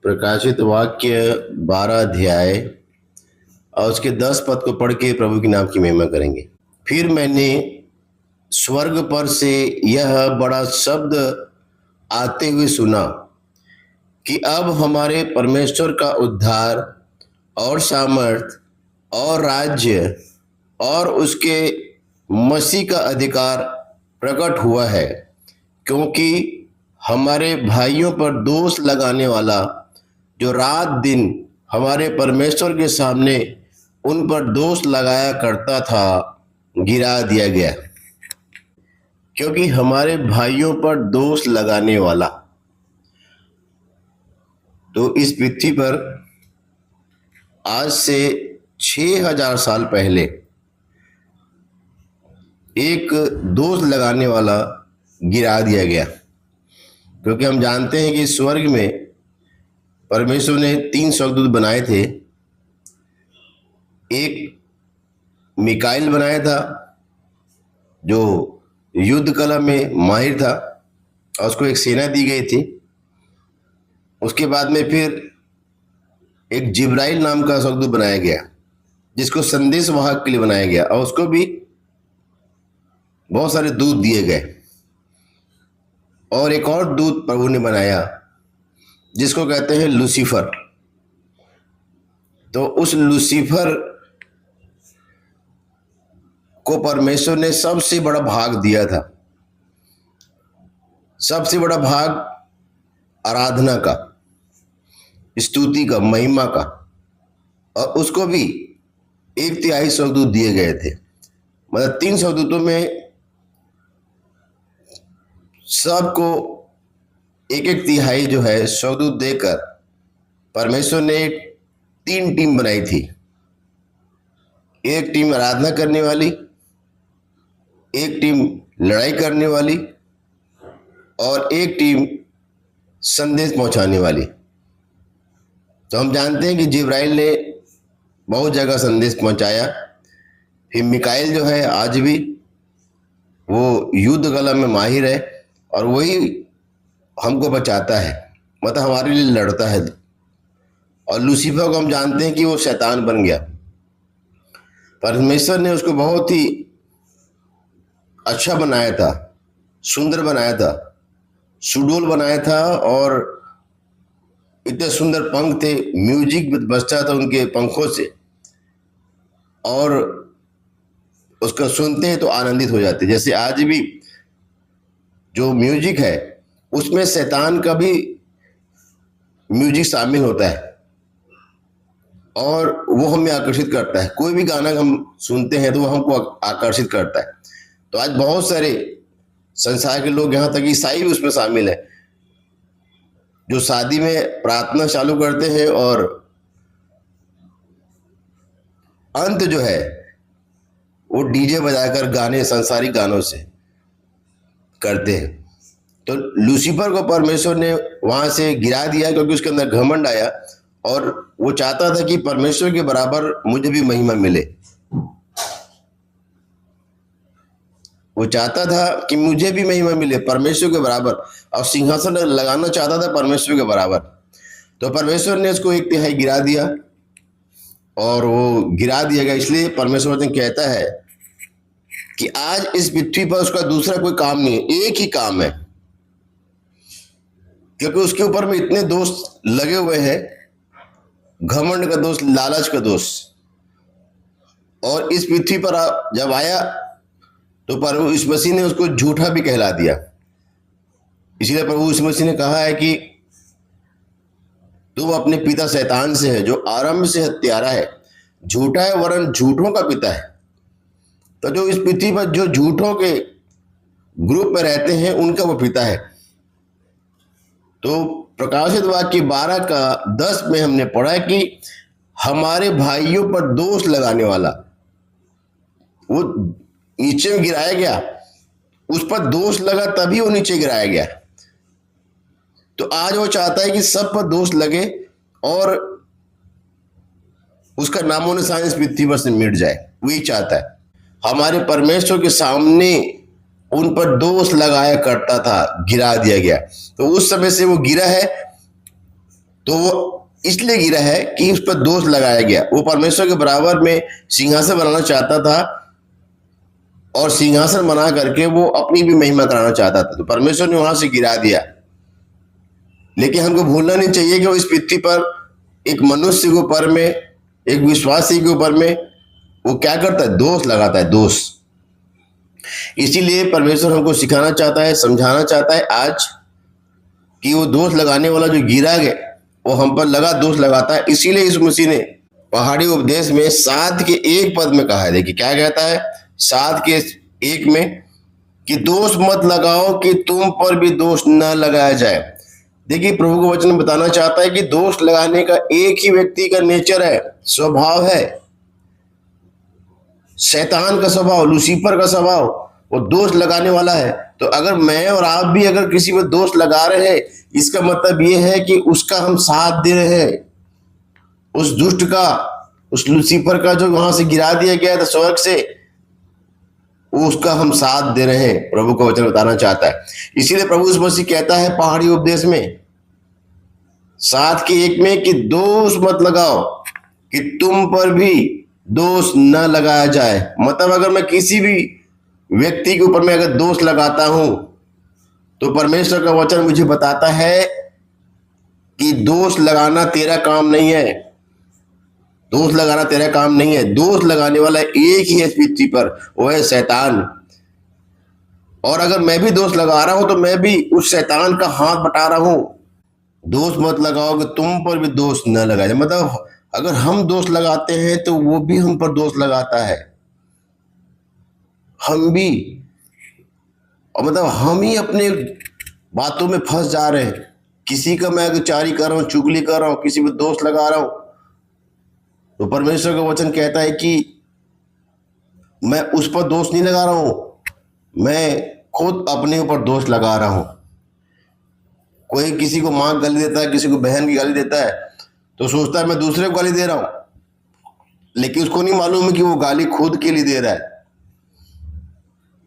प्रकाशित वाक्य 12 अध्याय और उसके 10 पद को पढ़ के प्रभु के नाम की महिमा करेंगे। फिर मैंने स्वर्ग पर से यह बड़ा शब्द आते हुए सुना कि अब हमारे परमेश्वर का उद्धार और सामर्थ और राज्य और उसके मसीह का अधिकार प्रकट हुआ है, क्योंकि हमारे भाइयों पर दोष लगाने वाला जो रात दिन हमारे परमेश्वर के सामने उन पर दोष लगाया करता था, गिरा दिया गया। क्योंकि हमारे भाइयों पर दोष लगाने वाला, तो इस पृथ्वी पर आज से 6000 साल पहले एक दोष लगाने वाला गिरा दिया गया। क्योंकि हम जानते हैं कि स्वर्ग में परमेश्वर ने 3 स्वर्गदूत बनाए थे। एक मिकाइल बनाया था जो युद्ध कला में माहिर था और उसको एक सेना दी गई थी। उसके बाद में फिर एक जिब्राइल नाम का स्वर्गदूत बनाया गया, जिसको संदेश वाहक के लिए बनाया गया, और उसको भी बहुत सारे दूत दिए गए। और एक और दूत प्रभु ने बनाया जिसको कहते हैं लूसीफर। तो उस लूसीफर को परमेश्वर ने सबसे बड़ा भाग दिया था, सबसे बड़ा भाग आराधना का, स्तुति का, महिमा का, और उसको भी 1/3 स्वर्गदूत दिए गए थे। मतलब 3 स्वर्गदूतों में सबको 1/3 जो है स्वर्गदूत देकर परमेश्वर ने 3 टीम बनाई थी। एक टीम आराधना करने वाली, एक टीम लड़ाई करने वाली, और एक टीम संदेश पहुंचाने वाली। तो हम जानते हैं कि जिब्राइल ने बहुत जगह संदेश पहुंचाया। फिर मिकाइल जो है आज भी वो युद्ध कला में माहिर है और वही हमको बचाता है, मतलब हमारे लिए लड़ता है। और लूसीफर को हम जानते हैं कि वो शैतान बन गया। परमेश्वर ने उसको बहुत ही अच्छा बनाया था, सुंदर बनाया था, सुडोल बनाया था, और इतने सुंदर पंख थे, म्यूजिक बजता था उनके पंखों से, और उसको सुनते हैं तो आनंदित हो जाते। जैसे आज भी जो म्यूजिक है उसमें शैतान का भी म्यूजिक शामिल होता है और वो हमें आकर्षित करता है। कोई भी गाना हम सुनते हैं तो वो हमको आकर्षित करता है। तो आज बहुत सारे संसार के लोग, यहाँ तक ईसाई भी उसमें शामिल है, जो शादी में प्रार्थना चालू करते हैं और अंत जो है वो डीजे बजाकर गाने, सांसारिक गानों से करते हैं। तो लूसीफर को परमेश्वर ने वहां से गिरा दिया क्योंकि उसके अंदर घमंड आया और वो चाहता था कि परमेश्वर के बराबर मुझे भी महिमा मिले। वो चाहता था कि मुझे भी महिमा मिले परमेश्वर के बराबर, और सिंहासन लगाना चाहता था परमेश्वर के बराबर। तो परमेश्वर ने उसको 1/3 गिरा दिया, और वो गिरा दिया गया। इसलिए परमेश्वर ने कहता है कि आज इस पृथ्वी पर उसका दूसरा कोई काम नहीं है, एक ही काम है, क्योंकि उसके ऊपर में इतने दोष लगे हुए हैं, घमंड का दोष, लालच का दोष। और इस पृथ्वी पर जब आया तो प्रभु यीशु मसीह ने उसको झूठा भी कहला दिया। इसलिए प्रभु यीशु मसीह ने कहा है कि तुम अपने पिता शैतान से है, जो आरंभ से हत्यारा है, झूठा है, वरन झूठों का पिता है। तो जो इस पृथ्वी पर जो झूठों के ग्रुप में रहते हैं उनका वो पिता है। तो प्रकाशित वाक्य 12 का 10 में हमने पढ़ा कि हमारे भाइयों पर दोष लगाने वाला वो नीचे में गिराया गया, उस पर दोष लगा तभी वो नीचे गिराया गया। तो आज वो चाहता है कि सब पर दोष लगे और उसका नामो निशान इस पृथ्वी पर से मिट जाए। वही चाहता है। हमारे परमेश्वर के सामने उन पर दोष लगाया करता था, गिरा दिया गया। तो उस समय से वो गिरा है तो वो इसलिए गिरा है कि उस पर दोष लगाया गया। वो परमेश्वर के बराबर में सिंहासन बनाना चाहता था और सिंहासन बना करके वो अपनी भी महिमा कराना चाहता था, तो परमेश्वर ने वहां से गिरा दिया। लेकिन हमको भूलना नहीं चाहिए कि वो इस पृथ्वी पर एक मनुष्य के ऊपर में, एक विश्वासी के ऊपर में वो क्या करता है, दोष लगाता है, दोष। इसीलिए परमेश्वर हमको सिखाना चाहता है, समझाना चाहता है आज कि वो दोष लगाने वाला जो गिरा गया वो हम पर लगा दोष लगाता है। इसीलिए यीशु मसीह ने पहाड़ी उपदेश में 7 के 1 पद में कहा है, देखिए क्या कहता है 7 के 1 में, कि दोष मत लगाओ कि तुम पर भी दोष न लगाया जाए। देखिए प्रभु का वचन बताना चाहता है कि दोष लगाने का एक ही व्यक्ति का नेचर है, स्वभाव है। शैतान का स्वभाव, लूसीफर का स्वभाव, वो दोष लगाने वाला है। तो अगर मैं और आप भी अगर किसी में दोष लगा रहे हैं, इसका मतलब ये है कि उसका हम साथ दे रहे हैं, उस दुष्ट का, उस लूसीफर का जो वहां से गिरा दिया गया था स्वर्ग से, उसका हम साथ दे रहे हैं। प्रभु का वचन बताना चाहता है। इसीलिए प्रभु यीशु मसीह कहता है पहाड़ी उपदेश में 7 के 1 में कि दोष मत लगाओ कि तुम पर भी दोष न लगाया जाए। मतलब अगर मैं किसी भी व्यक्ति के ऊपर में अगर दोष लगाता हूं तो परमेश्वर का वचन मुझे बताता है कि दोष लगाना तेरा काम नहीं है, दोष लगाना तेरा काम नहीं है। दोष लगाने वाला एक ही है इस पृथ्वी पर, वो है शैतान। और अगर मैं भी दोष लगा रहा हूं तो मैं भी उस शैतान का हाथ बटा रहा हूं। दोष मत लगाओ कि तुम पर भी दोष न लगाया जाए। मतलब अगर हम दोष लगाते हैं तो वो भी हम पर दोष लगाता है, हम भी, और मतलब हम ही अपने बातों में फंस जा रहे हैं। किसी का मैं अगचारी कर रहा हूं, चुगली कर रहा हूं, किसी पर दोष लगा रहा हूं, तो परमेश्वर का वचन कहता है कि मैं उस पर दोष नहीं लगा रहा हूं, मैं खुद अपने ऊपर दोष लगा रहा हूं। कोई किसी को मां गाली देता है, किसी को बहन की गाली देता है, तो सोचता है मैं दूसरे को गाली दे रहा हूं, लेकिन उसको नहीं मालूम है कि वो गाली खुद के लिए दे रहा है।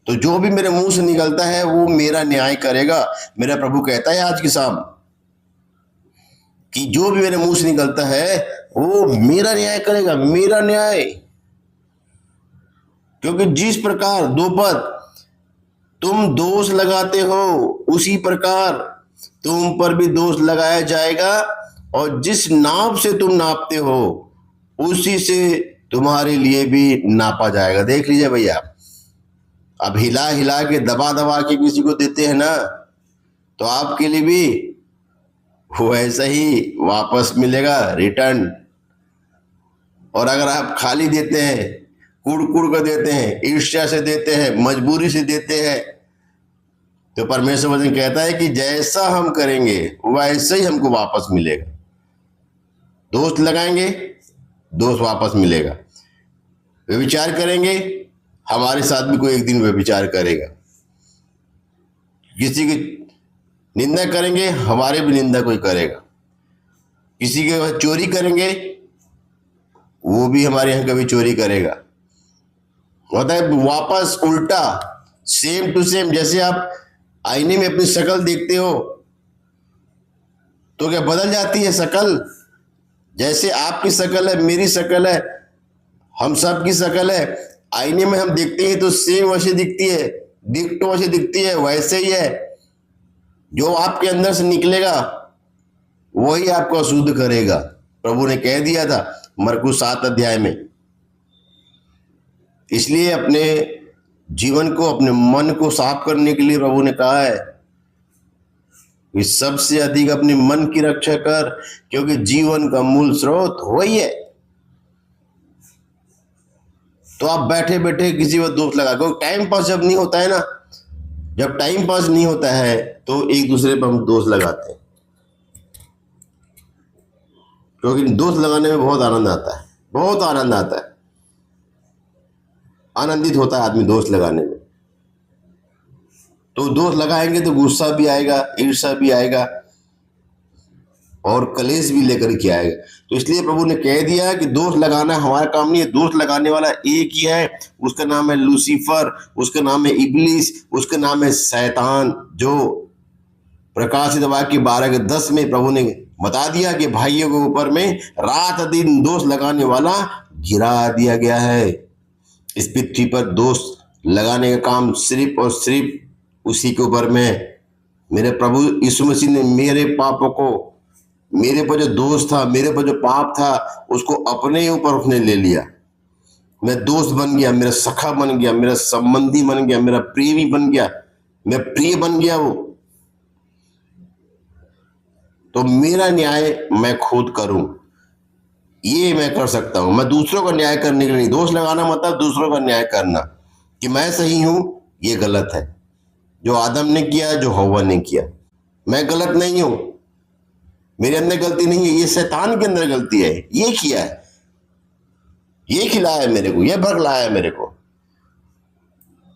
तो जो भी मेरे मुंह से निकलता है वो मेरा न्याय करेगा। मेरा प्रभु कहता है आज की शाम कि जो भी मेरे मुंह से निकलता है वो मेरा न्याय करेगा, मेरा न्याय। क्योंकि जिस प्रकार 2 पद तुम दोष लगाते हो उसी प्रकार तुम पर भी दोष लगाया जाएगा, और जिस नाप से तुम नापते हो उसी से तुम्हारे लिए भी नापा जाएगा। देख लीजिए भैया, अब हिला हिला के दबा दबा के किसी को देते हैं ना, तो आपके लिए भी वैसा ही वापस मिलेगा, रिटर्न। और अगर आप खाली देते हैं, कुड़ कुड़ कर देते हैं, ईर्ष्या से देते हैं, मजबूरी से देते हैं, तो परमेश्वर वचन कहता है कि जैसा हम करेंगे वैसे ही हमको वापस मिलेगा। दोष लगाएंगे, दोष वापस मिलेगा। व्यभिचार करेंगे, हमारे साथ भी कोई एक दिन व्यभिचार करेगा। किसी की निंदा करेंगे, हमारे भी निंदा कोई करेगा। किसी के चोरी करेंगे, वो भी हमारे यहाँ कभी चोरी करेगा। होता है वापस उल्टा, सेम टू सेम। जैसे आप आईने में अपनी शक्ल देखते हो तो क्या बदल जाती है शक्ल? जैसे आपकी शक्ल है, मेरी शक्ल है, हम सब की शक्ल है, आईने में हम देखते हैं तो सेम वैसे दिखती है, डिट्टो वैसे दिखती है। वैसे ही है, जो आपके अंदर से निकलेगा वही आपको अशुद्ध करेगा। प्रभु ने कह दिया था मरकुस 7 अध्याय में। इसलिए अपने जीवन को, अपने मन को साफ करने के लिए प्रभु ने कहा है कि सबसे अधिक अपने मन की रक्षा कर, क्योंकि जीवन का मूल स्रोत वही है। तो आप बैठे बैठे किसी पर दोष लगा, क्योंकि टाइम पास जब नहीं होता है ना, जब टाइम पास नहीं होता है तो एक दूसरे पर हम दोष लगाते हैं, क्योंकि दोष लगाने में बहुत आनंद आता है, बहुत आनंद आता है, आनंदित होता है आदमी दोष लगाने में। तो दोष लगाएंगे तो गुस्सा भी आएगा, ईर्ष्या भी आएगा और कलेश भी लेकर के आएगा। तो इसलिए प्रभु ने कह दिया कि दोष लगाना हमारा काम नहीं है। दोष लगाने वाला एक ही है, उसका नाम है लूसीफर, उसका नाम है इब्लीस, उसका नाम है शैतान, जो प्रकाशित वाक्य 12 के 10 में प्रभु ने बता दिया कि भाइयों के ऊपर में रात दिन दोष लगाने वाला गिरा दिया गया है। इस पृथ्वी पर दोष लगाने का काम सिर्फ और सिर्फ उसी के ऊपर में मेरे प्रभु यीशु मसीह ने मेरे पापों को, मेरे पर जो दोष था, मेरे पर जो पाप था, उसको अपने ऊपर उसने ले लिया। मैं दोस्त बन गया, मेरा सखा बन गया, मेरा संबंधी बन गया, मेरा प्रेमी बन गया, मैं प्रिय बन गया वो। तो मेरा न्याय मैं खुद करूं, ये मैं कर सकता हूं। मैं दूसरों का न्याय करने के लिए नहीं। दोष लगाना मतलब दूसरों का न्याय करना कि मैं सही हूं, ये गलत है। जो आदम ने किया, जो हव्वा ने किया, मैं गलत नहीं हूं, मेरे अंदर गलती नहीं है, ये शैतान के अंदर गलती है। ये किया है, ये खिलाया है मेरे को, ये भरलाया है मेरे को।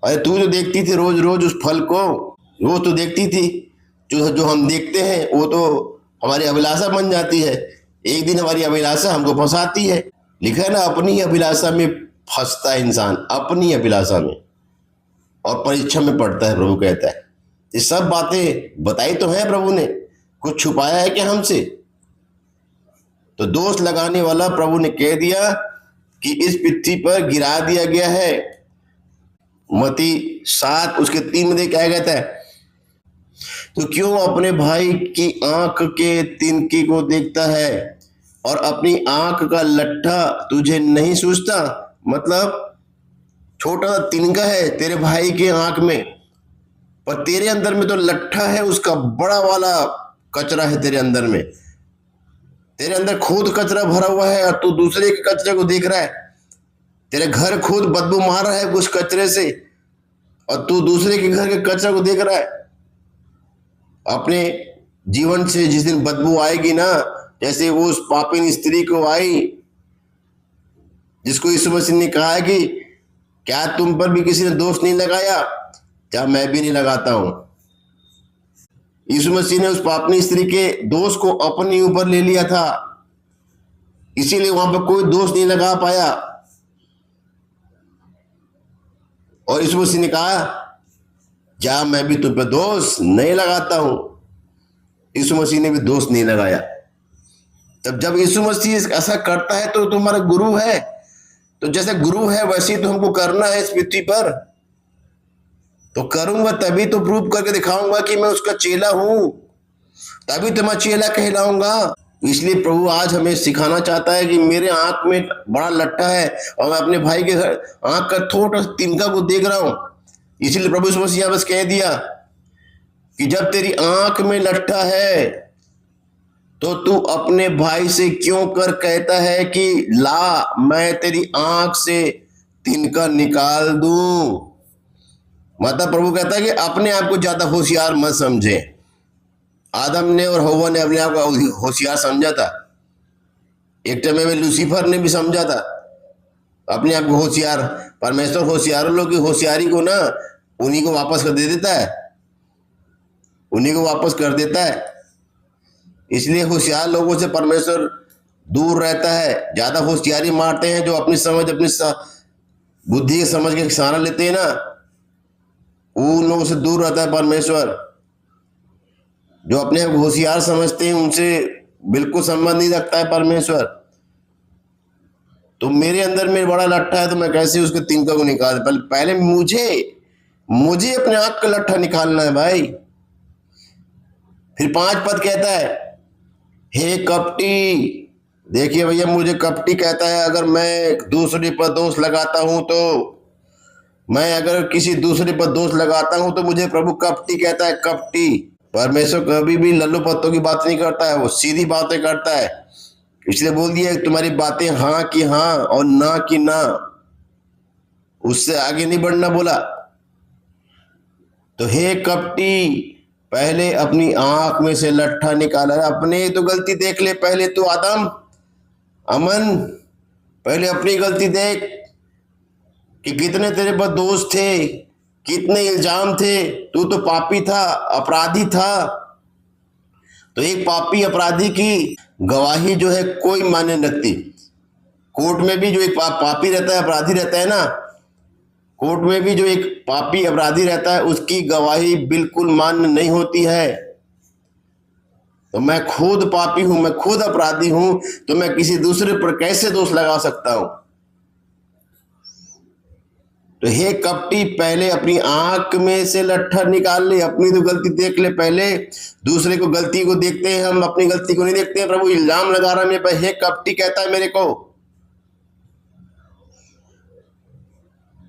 अरे तू जो देखती थी रोज रोज उस फल को, वो तो देखती थी, जो हम देखते हैं वो तो हमारी अभिलाषा बन जाती है। एक दिन हमारी अभिलाषा हमको फंसाती है। लिखा है ना, अपनी अभिलाषा में फंसता है इंसान, अपनी अभिलाषा में, और परीक्षा में पड़ता है। प्रभु कहता है ये सब बातें बताई तो है प्रभु ने, कुछ छुपाया है क्या हमसे? तो दोष लगाने वाला प्रभु ने कह दिया कि इस पृथ्वी पर गिरा दिया गया है। मत्ती 7 उसके 3 में क्या कहता है? तो क्यों अपने भाई की आंख के तिनके को देखता है और अपनी आंख का लट्ठा तुझे नहीं सूझता? मतलब छोटा तिनका है तेरे भाई के आंख में, पर तेरे अंदर में तो लट्ठा है, उसका बड़ा वाला कचरा है तेरे अंदर में। तेरे अंदर खुद कचरा भरा हुआ है और तू दूसरे के कचरे को देख रहा है। तेरे घर खुद बदबू मार रहा है कुछ कचरे से और तू दूसरे के घर के कचरे को देख रहा है। अपने जीवन से जिस दिन बदबू आएगी ना, जैसे वो उस पापिन स्त्री को आई, जिसको यीशु मसीह ने कहा है कि क्या तुम पर भी किसी ने दोष नहीं लगाया? क्या मैं भी नहीं लगाता हूं? यीशु मसीह ने उस पापनी स्त्री के दोष को अपने ऊपर ले लिया था, इसीलिए वहां पर कोई दोष नहीं लगा पाया। और यीशु मसीह ने कहा, क्या मैं भी तुम पर दोष नहीं लगाता हूं? यीशु मसीह ने भी दोष नहीं लगाया। तब जब यीशु मसीह ऐसा करता है तो तुम्हारा गुरु है, तो जैसे गुरु है वैसे ही तो हमको करना है इस पृथ्वी पर। तो करूंगा तभी तो प्रूव करके दिखाऊंगा कि मैं उसका चेला हूं, तभी तो मैं चेला कहलाऊंगा। इसलिए प्रभु आज हमें सिखाना चाहता है कि मेरे आंख में बड़ा लट्ठा है और मैं अपने भाई के आंख का थोड़ा तिनका को देख रहा हूं। इसलिए प्रभु यीशु मसीह बस कह दिया कि जब तेरी आंख में लट्ठा है तो तू अपने भाई से क्यों कर कहता है कि ला मैं तेरी आंख से तिनका निकाल दूं? मतलब प्रभु कहता है कि अपने आप को ज्यादा होशियार मत समझे। आदम ने और हव्वा ने अपने आप को होशियार समझा था, एक टाइम में लूसीफर ने भी समझा था अपने आप को होशियार। परमेश्वर होशियारों लोग की होशियारी को ना उन्हीं को वापस कर दे देता है, उन्हीं को वापस कर देता है। इसलिए होशियार लोगों से परमेश्वर दूर रहता है। ज्यादा होशियारी मारते हैं जो अपनी समझ, अपनी बुद्धि के समझ के सहारा लेते हैं ना, उन लोगों से दूर रहता है परमेश्वर। जो अपने आप होशियार समझते हैं उनसे बिल्कुल संबंध नहीं रखता है परमेश्वर। तो मेरे अंदर में बड़ा लट्ठा है तो मैं कैसे उसके तिनका को निकाल? पहले मुझे अपने आंख का लट्ठा निकालना है भाई। फिर 5 पद कहता है, हे कपटी। देखिए भैया, मुझे कपटी कहता है अगर मैं दूसरे पर दोष लगाता हूं तो, मैं अगर किसी दूसरे पर दोष लगाता हूं तो मुझे प्रभु कपटी कहता है, कपटी। परमेश्वर कभी भी लल्लू पत्तों की बात नहीं करता है, वो सीधी बातें करता है। इसलिए बोल दिया तुम्हारी बातें हाँ की हाँ और ना की ना, उससे आगे नहीं बढ़ना बोला। तो हे कपटी, पहले अपनी आंख में से लट्ठा निकाला। अपने तो गलती देख ले पहले, तो आदम अमन पहले अपनी गलती देख कि कितने तेरे पर दोष थे, कितने इल्जाम थे। तू तो पापी था, अपराधी था। तो एक पापी अपराधी की गवाही जो है कोई मान्य नहीं रखती। कोर्ट में भी जो एक पापी रहता है, अपराधी रहता है ना, कोर्ट में भी जो एक पापी अपराधी रहता है उसकी गवाही बिल्कुल मान्य नहीं होती है। तो मैं खुद पापी हूं, मैं खुद अपराधी हूं, तो मैं किसी दूसरे पर कैसे दोष लगा सकता हूं? तो हे कपटी, पहले अपनी आंख में से लट्ठा निकाल ले, अपनी तो गलती देख ले पहले। दूसरे को गलती को देखते हैं, हम अपनी गलती को नहीं देखते हैं। प्रभु इल्जाम लगा रहा है मेरे पर, हे कपटी कहता है मेरे को।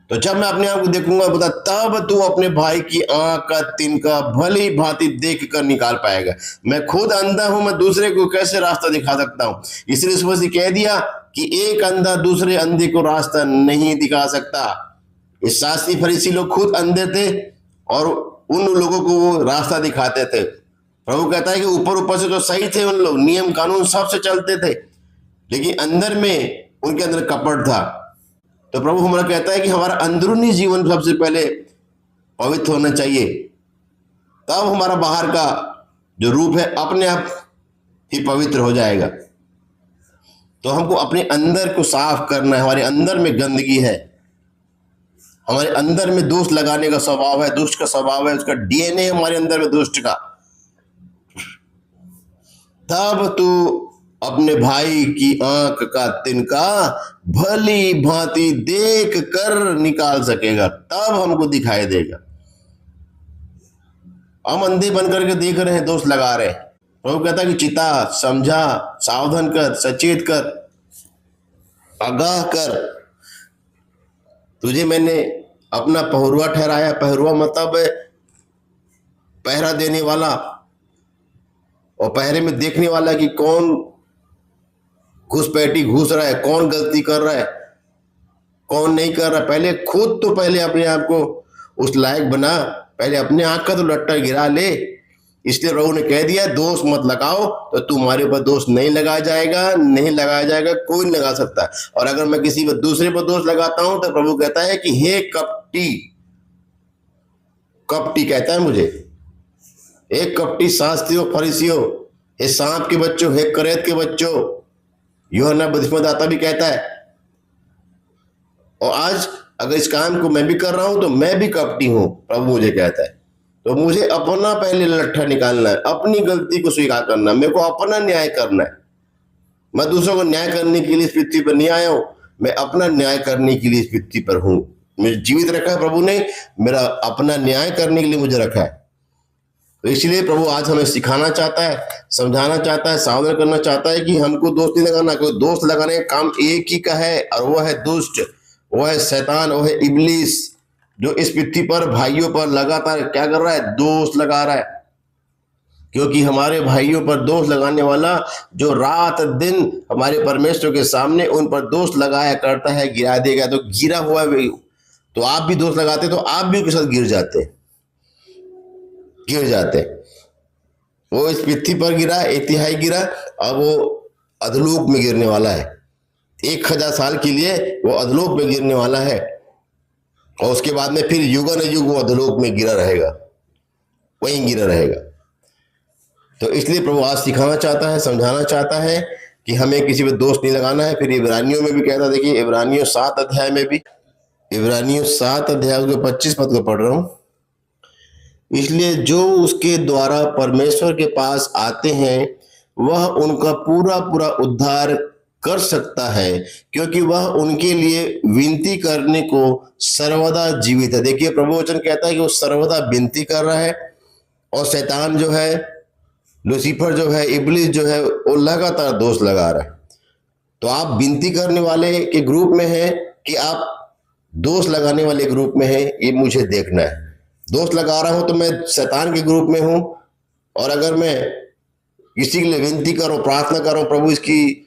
तो जब मैं अपने आप को देखूंगा बता, तब तू अपने भाई की आंख का तिनका भली भांति देख कर निकाल पाएगा। मैं खुद अंधा हूं, मैं दूसरे को कैसे रास्ता दिखा सकता हूं? इसलिए उस मसीह कह दिया कि एक अंधा दूसरे अंधे को रास्ता नहीं दिखा सकता। इस शास्त्री फरीसी लोग खुद अंधे थे और उन लोगों को वो रास्ता दिखाते थे। प्रभु कहता है कि ऊपर ऊपर से तो सही थे उन लोग, नियम कानून सबसे चलते थे, लेकिन अंदर में उनके अंदर कपट था। तो प्रभु हमारा कहता है कि हमारा अंदरूनी जीवन सबसे पहले पवित्र होना चाहिए, तब हमारा बाहर का जो रूप है अपने आप ही पवित्र हो जाएगा। तो हमको अपने अंदर को साफ करना है। हमारे अंदर में गंदगी है, हमारे अंदर में दोष लगाने का स्वभाव है, दुष्ट का स्वभाव है, उसका डीएनए हमारे अंदर में दुष्ट का। तब तू अपने भाई की आंख का तिनका भली भांति देख कर निकाल सकेगा, तब हमको दिखाई देगा। हम अंधे बन करके देख रहे हैं, दोष लगा रहे हैं। प्रभु कहता है कि चिता, समझा, सावधान कर, सचेत कर, आगाह कर। तुझे मैंने अपना पहरुआ ठहराया। पहरुआ मतलब पहरा देने वाला, और पहरे में देखने वाला कि कौन घुसपैठी घुस रहा है, कौन गलती कर रहा है, कौन नहीं कर रहा। पहले खुद तो पहले अपने आप को उस लायक बना, पहले अपने आंख का तो लट्टा गिरा ले। इसलिए प्रभु ने कह दिया दोष मत लगाओ, तो तुम्हारे पर दोष नहीं लगाया जाएगा, नहीं लगाया जाएगा, कोई नहीं लगा सकता। और अगर मैं किसी पर दूसरे पर दोष लगाता हूं तो प्रभु कहता है कि हे कपटी, कपटी कहता है मुझे, एक कपटी शास्त्रियों फरीसियों, हे सांप के बच्चों, हे करेत के बच्चों, यूहन्ना बपतिस्मादाता भी कहता है। और आज अगर इस काम को मैं भी कर रहा हूं तो मैं भी कपटी हूं, प्रभु मुझे कहता है। तो मुझे अपना पहले लट्ठा निकालना है, अपनी गलती को स्वीकार करना है, मेरे को अपना न्याय करना है। मैं दूसरों को न्याय करने के लिए इस पृथ्वी पर नहीं आया हूं, मैं अपना न्याय करने के लिए इस पृथ्वी पर हूं। मुझे जीवित रखा है प्रभु ने, मेरा अपना न्याय करने के लिए मुझे रखा है। तो इसलिए प्रभु आज हमें सिखाना चाहता है, समझाना चाहता है, सावधान करना चाहता है कि हमको दोष नहीं लगाना। कोई दोष लगाने का काम एक ही का है, और वो है दुष्ट, वो है शैतान, वो है इब्लीस, जो इस पृथ्वी पर भाइयों पर लगातार क्या कर रहा है? दोष लगा रहा है। क्योंकि हमारे भाइयों पर दोष लगाने वाला जो रात दिन हमारे परमेश्वर के सामने उन पर दोष लगाया करता है, गिरा देगा। तो गिरा हुआ है, तो आप भी दोष लगाते तो आप भी उसके साथ गिर जाते। वो इस पृथ्वी पर गिरा, एक तिहाई गिरा, अब वो अधलोक में गिरने वाला है। 1000 साल के लिए वो अधलोक में गिरने वाला है, और उसके बाद में फिर युगन युग वो अधलोक में गिरा रहेगा, वहीं गिरा रहेगा। तो इसलिए प्रभु आज सिखाना चाहता है, समझाना चाहता है कि हमें किसी पे दोष नहीं लगाना है। फिर इब्रानियों में भी कहता, देखिए इब्रानियों 7 अध्याय में भी, इब्रानियों 7 अध्याय के 25 पद को पढ़ रहा हूं। इसलिए जो उसके द्वारा परमेश्वर के पास आते हैं वह उनका पूरा पूरा उद्धार कर सकता है, क्योंकि वह उनके लिए विनती करने को सर्वदा जीवित है। देखिए प्रभु वचन कहता है कि वो सर्वदा विनती कर रहा है, और शैतान जो है, लूसीफर जो है, इब्लिस जो है, वो लगातार दोष लगा रहा है। तो आप विनती करने वाले के ग्रुप में हैं कि आप दोष लगाने वाले ग्रुप में हैं, ये मुझे देखना है। दोष लगा रहा हूं तो मैं शैतान के ग्रुप में हूं, और अगर मैं किसी के लिए विनती करूं, प्रार्थना करूं, प्रभु इसकी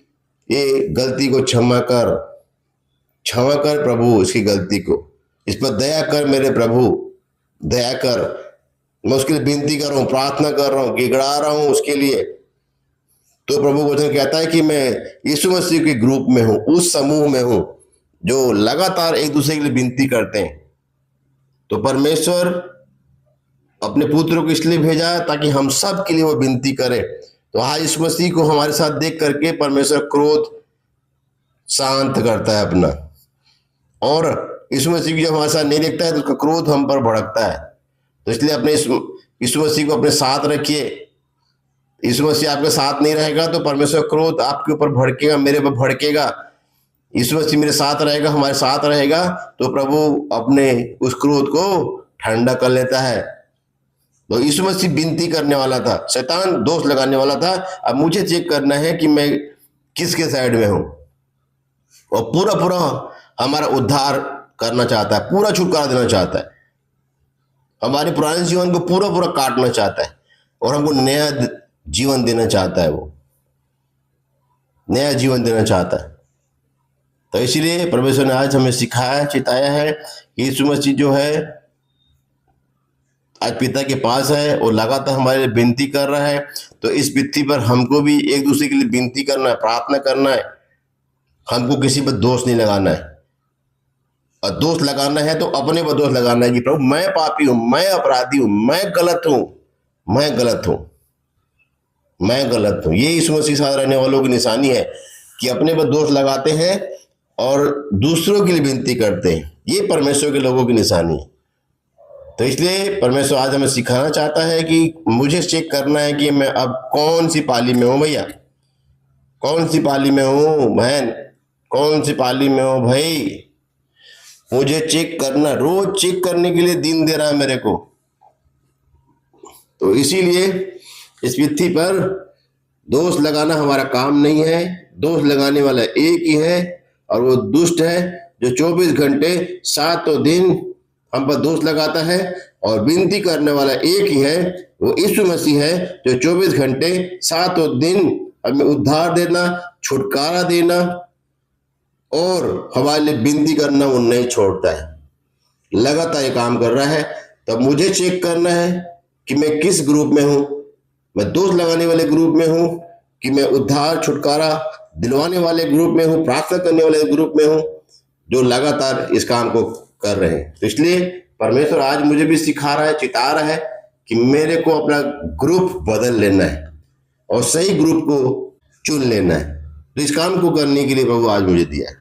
ये गलती को क्षमा कर प्रभु, इसकी गलती को, इस पर दया कर मेरे प्रभु, दया कर, मैं उसके लिए विनती कर रहा हूं, प्रार्थना कर रहा हूं, गिड़गड़ा रहा हूं उसके लिए, तो प्रभु वचन कहता है कि मैं यीशु मसीह के ग्रुप में हूं, उस समूह में हूं जो लगातार एक दूसरे के लिए विनती करते हैं। तो परमेश्वर अपने पुत्र को इसलिए भेजा ताकि हम सब के लिए वो विनती करे। तो आज इस मसीह को हमारे साथ देख करके परमेश्वर क्रोध शांत करता है अपना, और इस मसीह को जब हमारे साथ नहीं देखता है तो उसका क्रोध हम पर भड़कता है। तो इसलिए अपने इस मसीह को अपने साथ रखिए, यीशु मसीह आपके साथ नहीं रहेगा तो परमेश्वर क्रोध आपके ऊपर भड़केगा, मेरे ऊपर भड़केगा। यीशु मसीह मेरे साथ रहेगा, हमारे साथ रहेगा, तो प्रभु अपने उस क्रोध को ठंडा कर लेता है। तो यीशु मसीह विनती करने वाला था, शैतान दोष लगाने वाला था। अब मुझे चेक करना है कि मैं किसके साइड में हूं। और पूरा पूरा हमारा उद्धार करना चाहता है, पूरा छुटकारा देना चाहता है, हमारे पुराने जीवन को पूरा पूरा काटना चाहता है और हमको नया जीवन देना चाहता है। वो नया जीवन देना चाहता है। तो इसलिए परमेश्वर ने आज हमें सिखाया, चिताया है कि यीशु मसीह जो है आज पिता के पास है और लगातार हमारे लिए विनती कर रहा है। तो इस पृथ्वी पर हमको भी एक दूसरे के लिए विनती करना है, प्रार्थना करना है। हमको किसी पर दोष नहीं लगाना है, और दोष लगाना है तो अपने पर दोष लगाना है कि प्रभु मैं पापी हूं, मैं अपराधी हूं, मैं गलत हूं, मैं गलत हूं, मैं गलत हूं। ये यीशु मसीह के साथ रहने वालों की निशानी है कि अपने पर दोष लगाते हैं और दूसरों के लिए विनती करते हैं। ये परमेश्वर के लोगों की निशानी है। तो इसलिए परमेश्वर आज हमें सिखाना चाहता है कि मुझे चेक करना है कि मैं अब कौन सी पाली में हूं। भैया कौन सी पाली में हूं, बहन कौन सी पाली में हूं भाई, मुझे चेक करना, रोज चेक करने के लिए दिन दे रहा है मेरे को। तो इसीलिए इस पृथ्वी पर दोष लगाना हमारा काम नहीं है। दोष लगाने वाला एक ही है और वो दुष्ट है जो 24 घंटे 7 दिन हम पर दोष लगाता है। और विनती करने वाला एक ही है, वो यीशु मसीह है जो 24 घंटे 7 दिन हमें उद्धार देना, छुटकारा देना और हमारे लिए विनती करना वो नहीं छोड़ता है। लगातार ये काम कर रहा है। तब मुझे चेक करना है कि मैं किस ग्रुप में हूं। मैं दोष लगाने वाले ग्रुप में हूं कि मैं उद्धार छुटकारा दिलवाने वाले ग्रुप में हूं, प्रार्थना करने वाले ग्रुप में हूं जो लगातार इस काम को कर रहे हैं। तो इसलिए परमेश्वर आज मुझे भी सिखा रहा है, चिता रहा है कि मेरे को अपना ग्रुप बदल लेना है और सही ग्रुप को चुन लेना है। तो इस काम को करने के लिए प्रभु आज मुझे दिया है।